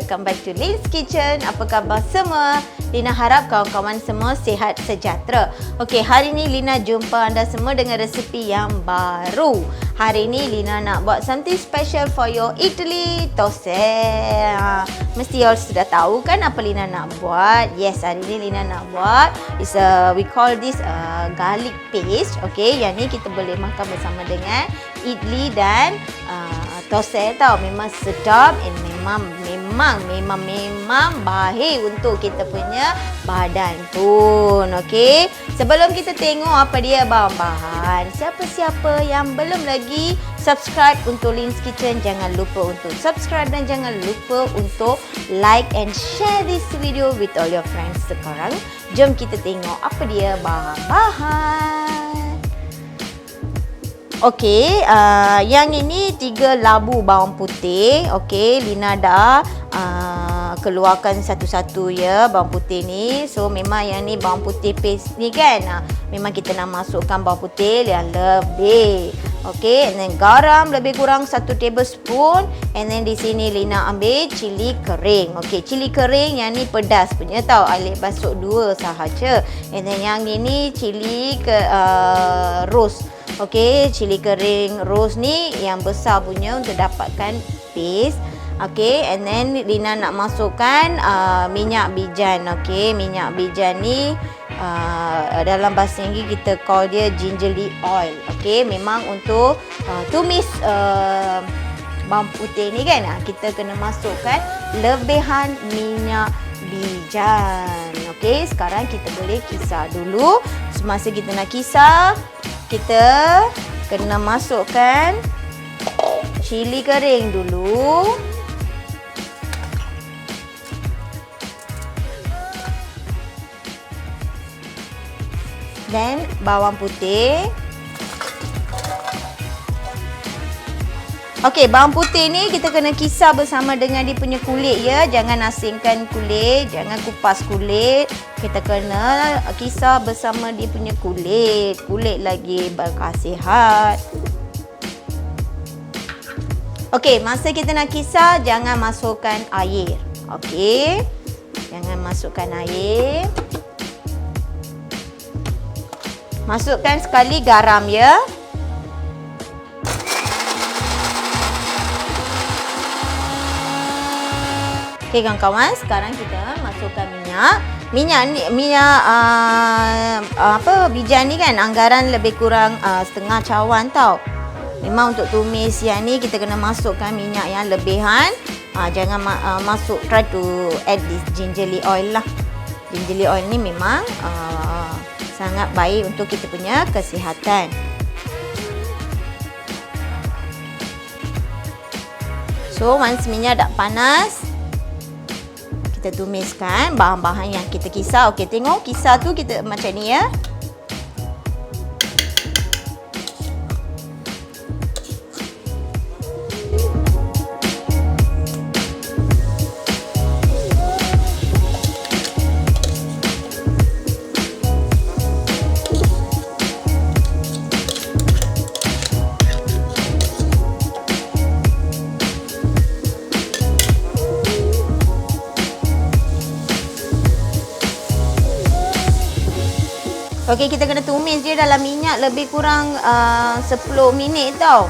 welcome back to Lin's Kitchen. Apa khabar semua? Lina harap kawan-kawan semua sihat sejahtera. Okey, hari ni Lina jumpa anda semua dengan resepi yang baru. Hari ni Lina nak buat something special for your IDLI THOSAI. Mesti you sudah tahu kan apa Lina nak buat? Yes, hari ni Lina nak buat we call this garlic paste. Okey, yang ni kita boleh makan bersama dengan idli dan thosai tau. Memang sedap and memang baik untuk kita punya badan pun. Okey, sebelum kita tengok apa dia bahan-bahan, siapa-siapa yang belum lagi subscribe untuk Lin's Kitchen, jangan lupa untuk subscribe dan jangan lupa untuk like and share this video with all your friends. Sekarang jom kita tengok apa dia bahan-bahan. Okey, yang ini 3 labu bawang putih. Okey, Lina dah keluarkan satu-satu ya bawang putih ni. So memang yang ni bawang putih paste ni kan. Memang kita nak masukkan bawang putih yang lebih. Okey, and then garam lebih kurang 1 tablespoon. And then di sini Lina ambil cili kering. Okey, cili kering yang ni pedas punya tau. Alik basuh 2 sahaja. And then yang ini cili roast. Okey, cili kering roast ni yang besar punya untuk dapatkan paste. Okey, and then Lina nak masukkan minyak bijan. Okey, minyak bijan ni dalam bahasa Inggeris kita call dia gingelly oil. Okey, memang untuk tumis bawang putih ni kan. Kita kena masukkan lebihan minyak bijan. Okey, sekarang kita boleh kisar dulu. Semasa kita nak kisar, kita kena masukkan cili kering dulu. Dan bawang putih. Okey, bawang putih ni kita kena kisar bersama dengan dia punya kulit ya. Jangan asingkan kulit, jangan kupas kulit. Kita kena kisar bersama dia punya kulit. Kulit lagi berkhasiat. Okey, masa kita nak kisar jangan masukkan air. Okey. Jangan masukkan air. Masukkan sekali garam ya. Okey kawan-kawan, sekarang kita masukkan minyak. Minyak bijan ni kan anggaran lebih kurang setengah cawan tau. Memang untuk tumis yang ni kita kena masukkan minyak yang lebihan. Jangan try to add this gingelly oil lah. Gingelly oil ni memang sangat baik untuk kita punya kesihatan. So once minyak dah panas, kita tumiskan bahan-bahan yang kita kisar. Okey, tengok kisar tu kita macam ni ya. Okey, kita kena tumis dia dalam minyak lebih kurang 10 minit tau.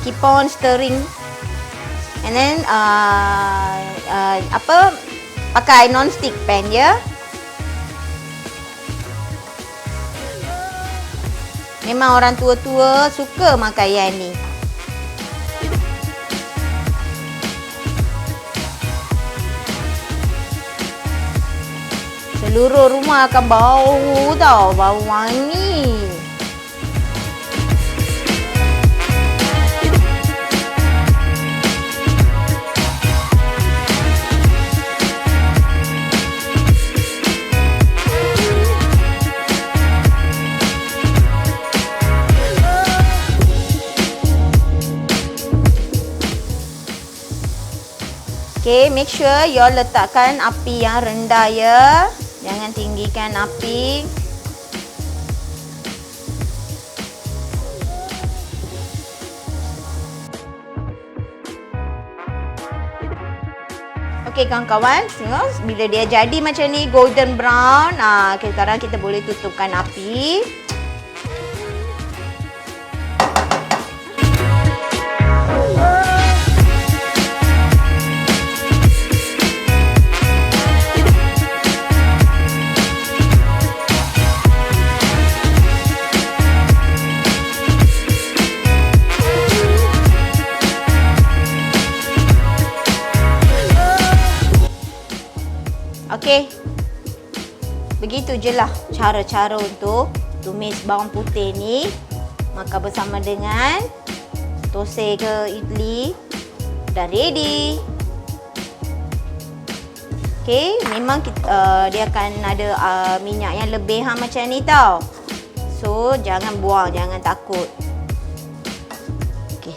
Keep on stirring. And then pakai non-stick pan ya. Memang orang tua-tua suka makan yang ni. Seluruh rumah akan bau tau, bau wangi. Okay, make sure you letakkan api yang rendah ya. Jangan tinggikan api. Okey kawan-kawan, bila dia jadi macam ni golden brown, sekarang kita boleh tutupkan api. Okey. Begitu je lah cara-cara untuk tumis bawang putih ni. Makan bersama dengan thosai ke idli dah ready. Okey, memang kita, dia akan ada minyak yang lebih macam ni tau. So, jangan buang, jangan takut. Okey.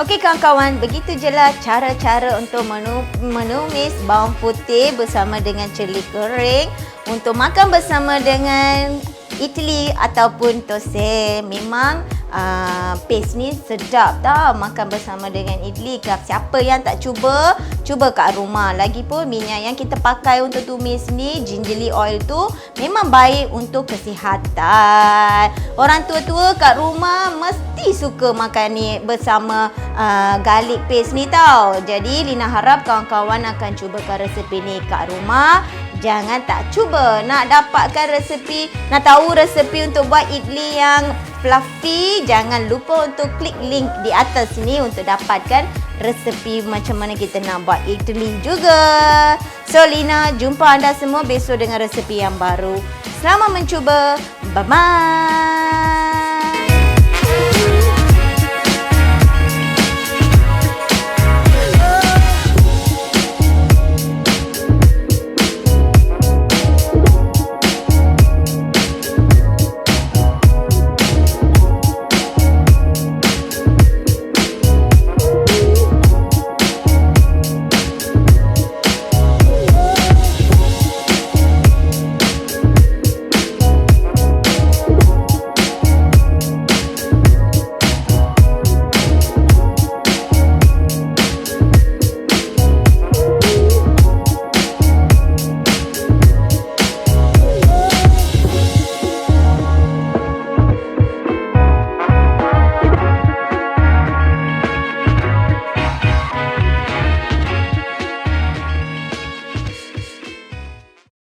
Okey kawan-kawan, begitu je lah cara-cara untuk menumis bawang putih bersama dengan cili kering untuk makan bersama dengan idli ataupun thosai. Memang paste ni sedap tau makan bersama dengan idli. Siapa yang tak cuba, cuba kat rumah. Lagipun minyak yang kita pakai untuk tumis ni, gingelly oil tu memang baik untuk kesihatan. Orang tua-tua kat rumah mesti suka makan ni bersama garlic paste ni tau. Jadi Lina harap kawan-kawan akan cubakan resepi ni kat rumah. Jangan tak cuba. Nak dapatkan resepi, nak tahu resepi untuk buat idli yang fluffy, jangan lupa untuk klik link di atas sini untuk dapatkan resepi macam mana kita nak buat idli juga. So Lina jumpa anda semua besok dengan resepi yang baru. Selamat mencuba. Bye-bye.